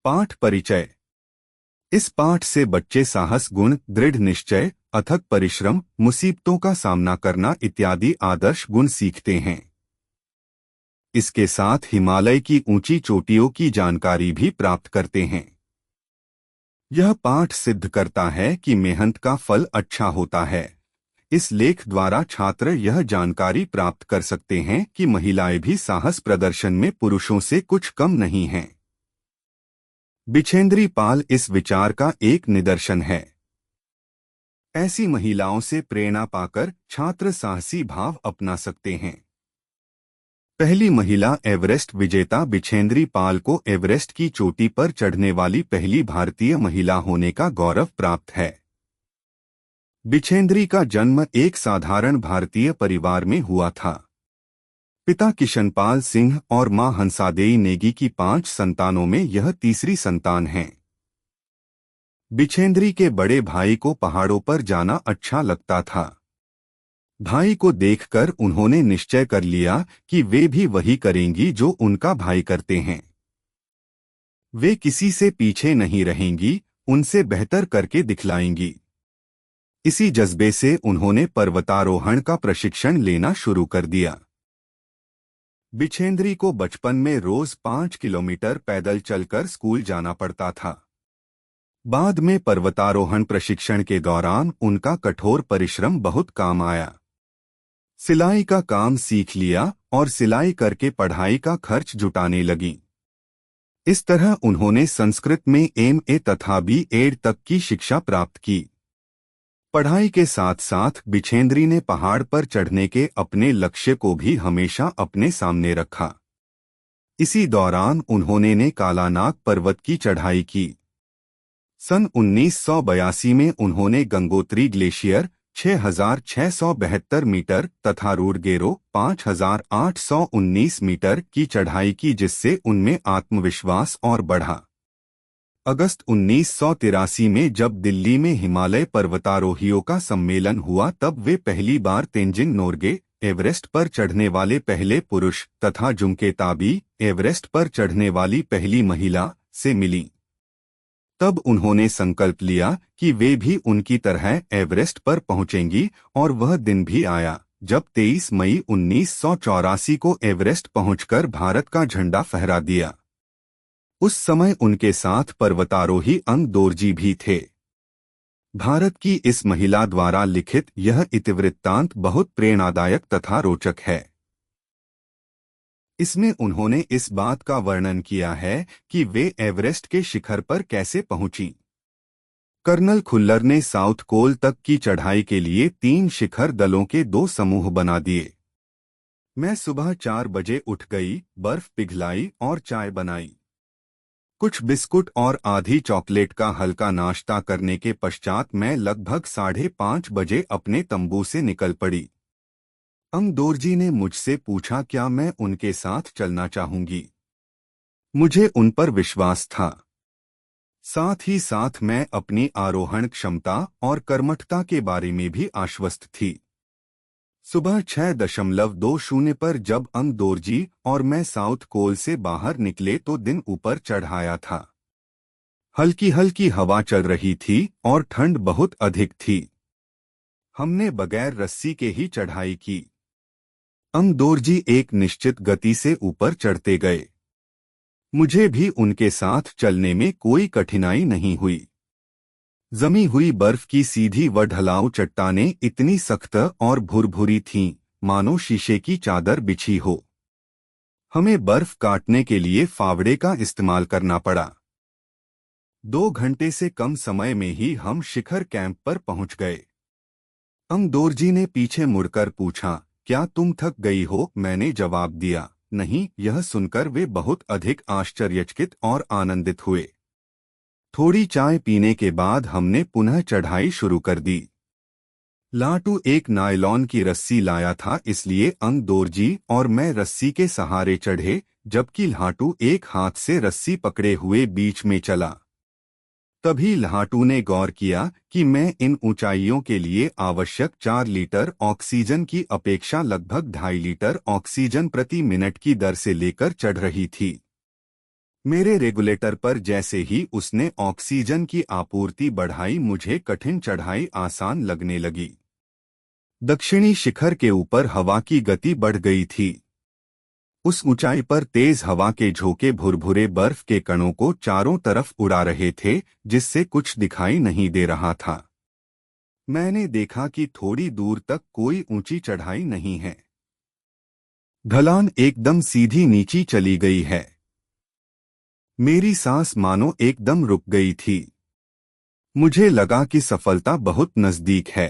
पाठ परिचय। इस पाठ से बच्चे साहस गुण, दृढ़ निश्चय, अथक परिश्रम, मुसीबतों का सामना करना इत्यादि आदर्श गुण सीखते हैं। इसके साथ हिमालय की ऊंची चोटियों की जानकारी भी प्राप्त करते हैं। यह पाठ सिद्ध करता है कि मेहनत का फल अच्छा होता है। इस लेख द्वारा छात्र यह जानकारी प्राप्त कर सकते हैं कि महिलाएं भी साहस प्रदर्शन में पुरुषों से कुछ कम नहीं हैं। बिछेंद्री पाल इस विचार का एक निदर्शन है। ऐसी महिलाओं से प्रेरणा पाकर छात्र साहसी भाव अपना सकते हैं। पहली महिला एवरेस्ट विजेता बिछेंद्री पाल को एवरेस्ट की चोटी पर चढ़ने वाली पहली भारतीय महिला होने का गौरव प्राप्त है। बिछेंद्री का जन्म एक साधारण भारतीय परिवार में हुआ था। पिता किशनपाल सिंह और मां हंसादेई नेगी की 5 संतानों में यह तीसरी संतान है। बिछेंद्री के बड़े भाई को पहाड़ों पर जाना अच्छा लगता था। भाई को देखकर उन्होंने निश्चय कर लिया कि वे भी वही करेंगी जो उनका भाई करते हैं। वे किसी से पीछे नहीं रहेंगी, उनसे बेहतर करके दिखलाएंगी। इसी जज्बे से उन्होंने पर्वतारोहण का प्रशिक्षण लेना शुरू कर दिया। बिछेंद्री को बचपन में रोज 5 किलोमीटर पैदल चलकर स्कूल जाना पड़ता था। बाद में पर्वतारोहण प्रशिक्षण के दौरान उनका कठोर परिश्रम बहुत काम आया। सिलाई का काम सीख लिया और सिलाई करके पढ़ाई का खर्च जुटाने लगी। इस तरह उन्होंने संस्कृत में MA तथा B.Ed तक की शिक्षा प्राप्त की। पढ़ाई के साथ साथ बिछेंद्री ने पहाड़ पर चढ़ने के अपने लक्ष्य को भी हमेशा अपने सामने रखा। इसी दौरान उन्होंने ने कालानाग पर्वत की चढ़ाई की। सन 1982 में उन्होंने गंगोत्री ग्लेशियर 6,672 मीटर तथा रूडगेरो 5,819 मीटर की चढ़ाई की, जिससे उनमें आत्मविश्वास और बढ़ा। अगस्त 1983 में जब दिल्ली में हिमालय पर्वतारोहियों का सम्मेलन हुआ तब वे पहली बार तेंजिंग नोर्गे, एवरेस्ट पर चढ़ने वाले पहले पुरुष, तथा जुमके ताबी, एवरेस्ट पर चढ़ने वाली पहली महिला, से मिली। तब उन्होंने संकल्प लिया कि वे भी उनकी तरह एवरेस्ट पर पहुंचेंगी और वह दिन भी आया जब 23 मई 1984 को एवरेस्ट पहुंचकर भारत का झंडा फहरा दिया। उस समय उनके साथ पर्वतारोही अंग दोरजी भी थे। भारत की इस महिला द्वारा लिखित यह इतिवृत्तांत बहुत प्रेरणादायक तथा रोचक है। इसमें उन्होंने इस बात का वर्णन किया है कि वे एवरेस्ट के शिखर पर कैसे पहुंची। कर्नल खुल्लर ने साउथ कोल तक की चढ़ाई के लिए 3 शिखर दलों के 2 समूह बना दिए। मैं सुबह 4 बजे उठ गई, बर्फ पिघलाई और चाय बनाई। कुछ बिस्कुट और आधी चॉकलेट का हल्का नाश्ता करने के पश्चात मैं लगभग 5:30 बजे अपने तंबू से निकल पड़ी। अंग दोरजी ने मुझसे पूछा क्या मैं उनके साथ चलना चाहूंगी। मुझे उन पर विश्वास था। साथ ही साथ मैं अपनी आरोहण क्षमता और कर्मठता के बारे में भी आश्वस्त थी। सुबह 6:20 पर जब अंग दोरजी और मैं साउथ कोल से बाहर निकले तो दिन ऊपर चढ़ आया था। हल्की हल्की हवा चल रही थी और ठंड बहुत अधिक थी। हमने बगैर रस्सी के ही चढ़ाई की। अंग दोरजी एक निश्चित गति से ऊपर चढ़ते गए। मुझे भी उनके साथ चलने में कोई कठिनाई नहीं हुई। जमी हुई बर्फ की सीधी व ढलाऊ चट्टानें इतनी सख्त और भुरभुरी थीं, मानो शीशे की चादर बिछी हो। हमें बर्फ काटने के लिए फावड़े का इस्तेमाल करना पड़ा। 2 घंटे से कम समय में ही हम शिखर कैंप पर पहुंच गए। अंग दोरजी ने पीछे मुड़कर पूछा, क्या तुम थक गई हो? मैंने जवाब दिया, नहीं। यह सुनकर वे बहुत अधिक आश्चर्यचकित और आनंदित हुए। थोड़ी चाय पीने के बाद हमने पुनः चढ़ाई शुरू कर दी। लाटू एक नायलॉन की रस्सी लाया था, इसलिए अंग दोरजी और मैं रस्सी के सहारे चढ़े, जबकि लाटू एक हाथ से रस्सी पकड़े हुए बीच में चला। तभी लाटू ने गौर किया कि मैं इन ऊंचाइयों के लिए आवश्यक 4 लीटर ऑक्सीजन की अपेक्षा लगभग 2.5 लीटर ऑक्सीजन प्रति मिनट की दर से लेकर चढ़ रही थी। मेरे रेगुलेटर पर जैसे ही उसने ऑक्सीजन की आपूर्ति बढ़ाई, मुझे कठिन चढ़ाई आसान लगने लगी। दक्षिणी शिखर के ऊपर हवा की गति बढ़ गई थी। उस ऊंचाई पर तेज हवा के झोंके भुरभुरे बर्फ के कणों को चारों तरफ उड़ा रहे थे, जिससे कुछ दिखाई नहीं दे रहा था। मैंने देखा कि थोड़ी दूर तक कोई ऊंची चढ़ाई नहीं है। ढलान एकदम सीधी नीची चली गई है। मेरी सांस मानो एकदम रुक गई थी। मुझे लगा कि सफलता बहुत नजदीक है।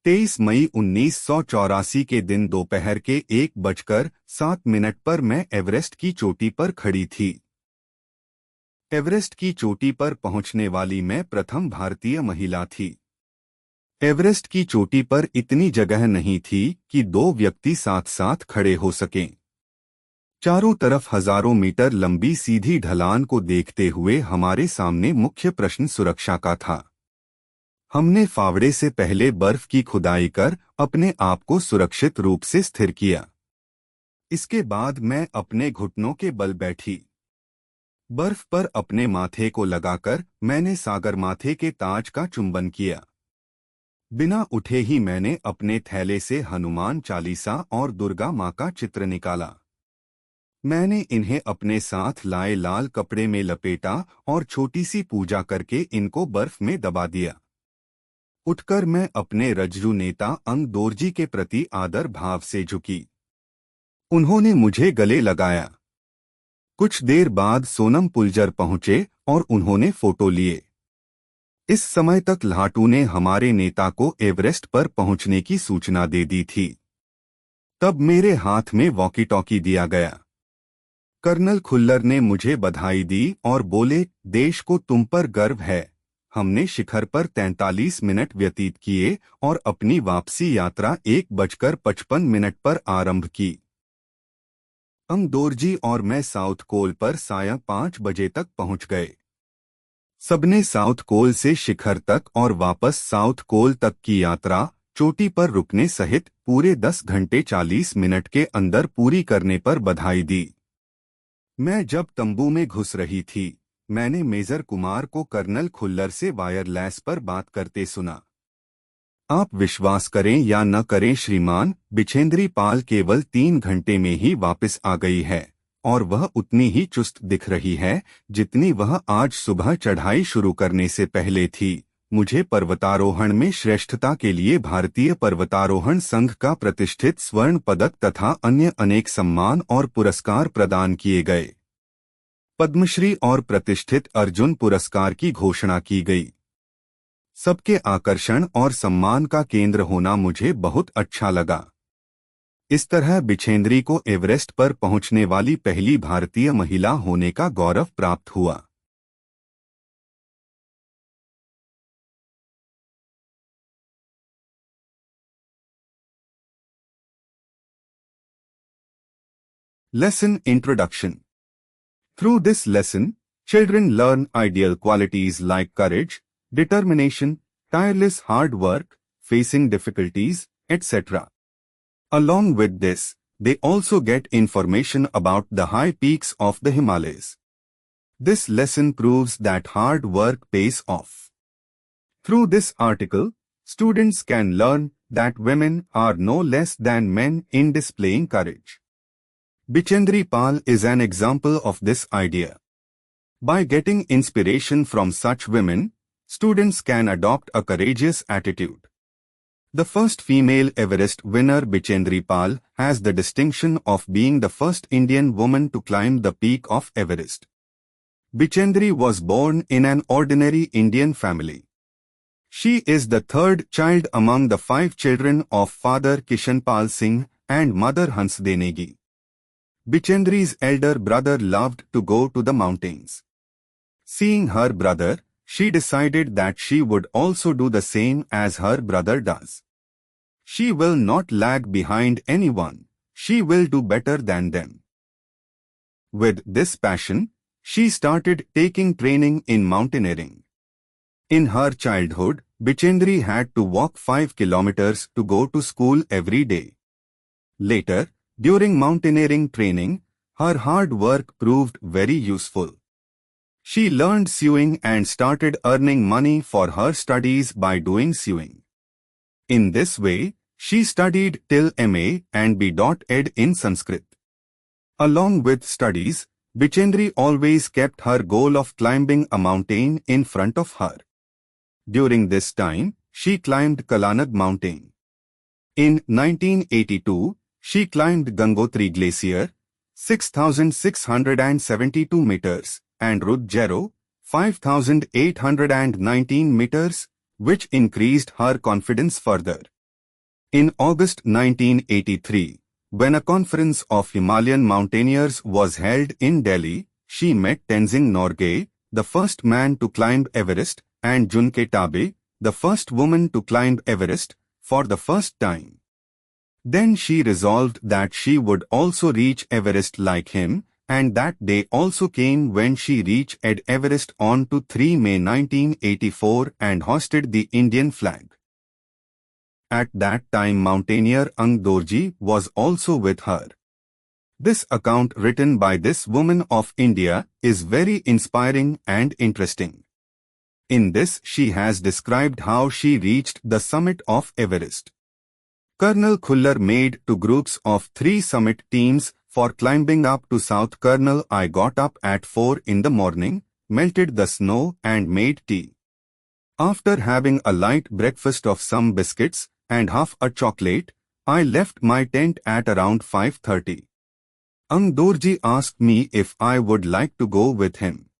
23 मई 1984 के दिन दोपहर के 1:07 पर मैं एवरेस्ट की चोटी पर खड़ी थी। एवरेस्ट की चोटी पर पहुंचने वाली मैं प्रथम भारतीय महिला थी। एवरेस्ट की चोटी पर इतनी जगह नहीं थी कि दो व्यक्ति साथ साथ खड़े हो सकें। चारों तरफ हजारों मीटर लंबी सीधी ढलान को देखते हुए हमारे सामने मुख्य प्रश्न सुरक्षा का था। हमने फावड़े से पहले बर्फ की खुदाई कर अपने आप को सुरक्षित रूप से स्थिर किया। इसके बाद मैं अपने घुटनों के बल बैठी। बर्फ पर अपने माथे को लगाकर मैंने सागरमाथे के ताज का चुंबन किया। बिना उठे ही मैंने अपने थैले से हनुमान चालीसा और दुर्गा माँ का चित्र निकाला। मैंने इन्हें अपने साथ लाए लाल कपड़े में लपेटा और छोटी सी पूजा करके इनको बर्फ में दबा दिया। उठकर मैं अपने रज्जू नेता अंग दोरजी के प्रति आदर भाव से झुकी। उन्होंने मुझे गले लगाया। कुछ देर बाद सोनम पुलजर पहुंचे और उन्होंने फोटो लिए। इस समय तक लाटू ने हमारे नेता को एवरेस्ट पर पहुंचने की सूचना दे दी थी। तब मेरे हाथ में वॉकी टॉकी दिया गया। कर्नल खुल्लर ने मुझे बधाई दी और बोले, देश को तुम पर गर्व है। हमने शिखर पर 43 मिनट व्यतीत किए और अपनी वापसी यात्रा 1:55 पर आरंभ की। अंगदोरजी और मैं साउथ कोल पर साया 5 बजे तक पहुंच गए। सबने साउथ कोल से शिखर तक और वापस साउथ कोल तक की यात्रा चोटी पर रुकने सहित पूरे 10 घंटे 40 मिनट के अंदर पूरी करने पर बधाई दी। मैं जब तंबू में घुस रही थी, मैंने मेजर कुमार को कर्नल खुल्लर से वायरलेस पर बात करते सुना। आप विश्वास करें या न करें श्रीमान, बिछेंद्री पाल केवल 3 घंटे में ही वापस आ गई है और वह उतनी ही चुस्त दिख रही है जितनी वह आज सुबह चढ़ाई शुरू करने से पहले थी। मुझे पर्वतारोहण में श्रेष्ठता के लिए भारतीय पर्वतारोहण संघ का प्रतिष्ठित स्वर्ण पदक तथा अन्य अनेक सम्मान और पुरस्कार प्रदान किए गए। पद्मश्री और प्रतिष्ठित अर्जुन पुरस्कार की घोषणा की गई। सबके आकर्षण और सम्मान का केंद्र होना मुझे बहुत अच्छा लगा। इस तरह बिछेंद्री को एवरेस्ट पर पहुंचने वाली पहली भारतीय महिला होने का गौरव प्राप्त हुआ। Lesson Introduction. Through this lesson, children learn ideal qualities like courage, determination, tireless hard work, facing difficulties, etc. Along with this, they also get information about the high peaks of the Himalayas. This lesson proves that hard work pays off. Through this article, students can learn that women are no less than men in displaying courage. Bichendri Pal is an example of this idea. By getting inspiration from such women, students can adopt a courageous attitude. The first female Everest winner Bichendri Pal has the distinction of being the first Indian woman to climb the peak of Everest. Bichendri was born in an ordinary Indian family. She is the third child among the 5 children of father Kishanpal Singh and mother Hansde Negi. Bichendri's elder brother loved to go to the mountains. Seeing her brother, she decided that she would also do the same as her brother does. She will not lag behind anyone. She will do better than them. With this passion, she started taking training in mountaineering. In her childhood, Bichendri had to walk 5 kilometers to go to school every day. Later, during mountaineering training, Her hard work proved very useful. She learned sewing and started earning money for her studies by doing sewing. In this way, she studied till MA and B.Ed in Sanskrit. Along with studies, Bichendri always kept her goal of climbing a mountain in front of her. During this time, she climbed Kalanag mountain. In 1982, she climbed Gangotri Glacier, 6,672 meters, and Rudjero, 5,819 meters, which increased her confidence further. In August 1983, when a conference of Himalayan mountaineers was held in Delhi, she met Tenzing Norgay, the first man to climb Everest, and Junke Tabe, the first woman to climb Everest, for the first time. Then she resolved that she would also reach Everest like him, and that day also came when she reached Everest on 3 May 1984 and hoisted the Indian flag. At that time mountaineer Ang Dorji was also with her. This account written by this woman of India is very inspiring and interesting. In this she has described how she reached the summit of Everest. Colonel Khullar made 2 groups of 3 summit teams for climbing up to South. Colonel I got up at 4 in the morning, melted the snow and made tea. After having a light breakfast of some biscuits and half a chocolate, I left my tent at around 5:30. Ang Dorji asked me if I would like to go with him.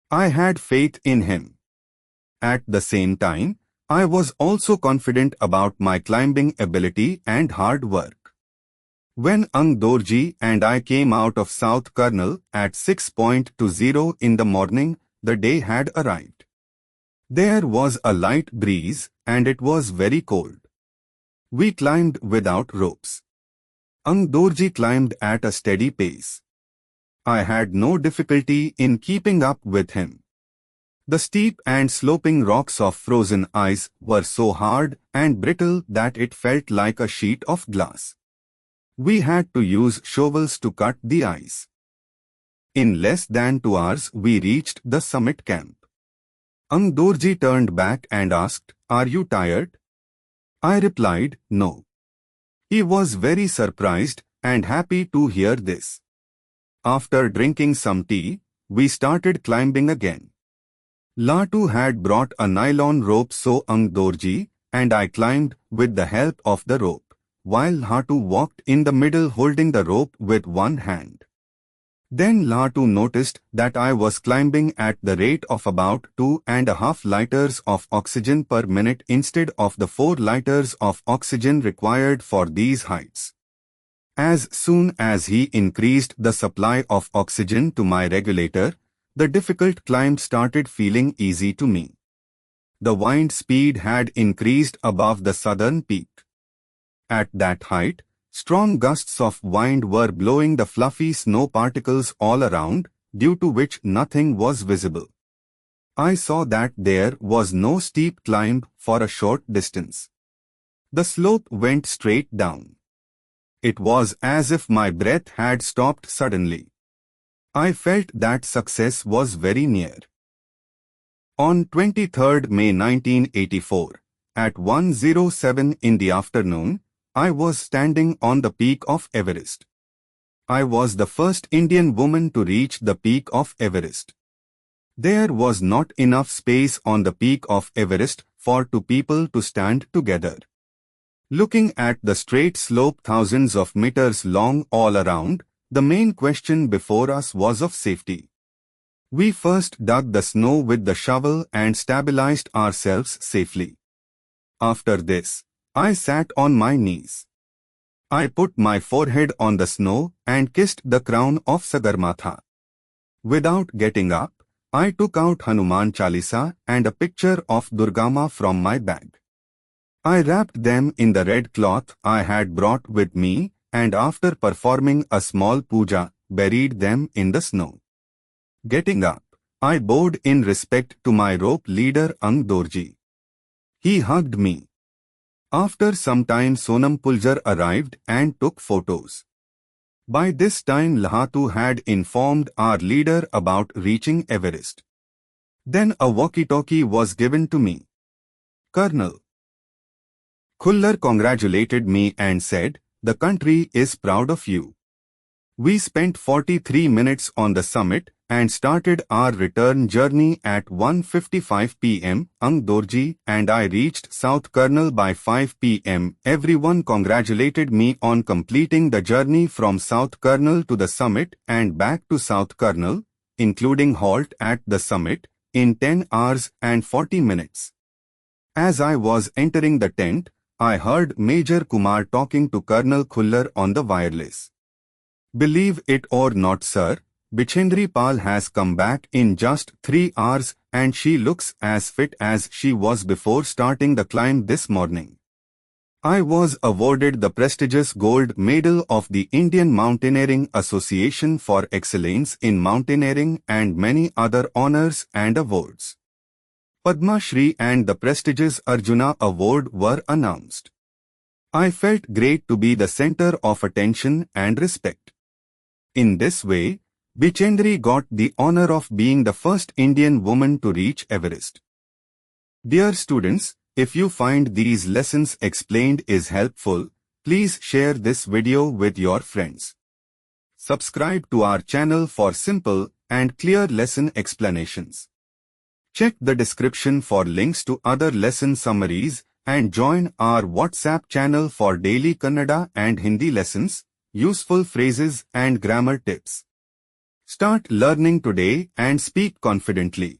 I had faith in him. At the same time, I was also confident about my climbing ability and hard work. When Ang Dorji and I came out of South Colonel at 6:20 in the morning, the day had arrived. There was a light breeze and it was very cold. We climbed without ropes. Ang Dorji climbed at a steady pace. I had no difficulty in keeping up with him. The steep and sloping rocks of frozen ice were so hard and brittle that it felt like a sheet of glass. We had to use shovels to cut the ice. In less than 2 hours we reached the summit camp. Ang Dorji turned back and asked, "Are you tired?" I replied, "No." He was very surprised and happy to hear this. After drinking some tea, we started climbing again. Latu had brought a nylon rope, so Ang Dorji and I climbed with the help of the rope, while Latu walked in the middle holding the rope with one hand. Then Latu noticed that I was climbing at the rate of about 2.5 liters of oxygen per minute instead of the 4 liters of oxygen required for these heights. As soon as he increased the supply of oxygen to my regulator, the difficult climb started feeling easy to me. The wind speed had increased above the southern peak. At that height, strong gusts of wind were blowing the fluffy snow particles all around, due to which nothing was visible. I saw that there was no steep climb for a short distance. The slope went straight down. It was as if my breath had stopped suddenly. I felt that success was very near. On 23 May 1984, at 1:07 in the afternoon, I was standing on the peak of Everest. I was the first Indian woman to reach the peak of Everest. There was not enough space on the peak of Everest for 2 people to stand together. Looking at the straight slope thousands of meters long all around, the main question before us was of safety. We first dug the snow with the shovel and stabilized ourselves safely. After this, I sat on my knees. I put my forehead on the snow and kissed the crown of Sagarmatha. Without getting up, I took out Hanuman Chalisa and a picture of Durgama from my bag. I wrapped them in the red cloth I had brought with me, and after performing a small puja, buried them in the snow. Getting up, I bowed in respect to my rope leader Ang Dorji. He hugged me. After some time Sonam Puljar arrived and took photos. By this time Lahatu had informed our leader about reaching Everest. Then a walkie-talkie was given to me. Colonel Khullar congratulated me and said, "The country is proud of you." We spent 43 minutes on the summit and started our return journey at 1:55 p.m. Dorji and I reached South Karnal by 5 p.m. Everyone congratulated me on completing the journey from South Karnal to the summit and back to South Karnal, including halt at the summit, in 10 hours and 40 minutes. As I was entering the tent, I heard Major Kumar talking to Colonel Khullar on the wireless. "Believe it or not, sir, Bichendri Pal has come back in just 3 hours and she looks as fit as she was before starting the climb this morning." I was awarded the prestigious Gold Medal of the Indian Mountaineering Association for Excellence in Mountaineering and many other honors and awards. Padma Shri and the prestigious Arjuna Award were announced. I felt great to be the center of attention and respect. In this way, Bichendri got the honor of being the first Indian woman to reach Everest. Dear students, if you find these lessons explained is helpful, please share this video with your friends. Subscribe to our channel for simple and clear lesson explanations. Check the description for links to other lesson summaries and join our WhatsApp channel for daily Kannada and Hindi lessons, useful phrases and grammar tips. Start learning today and speak confidently.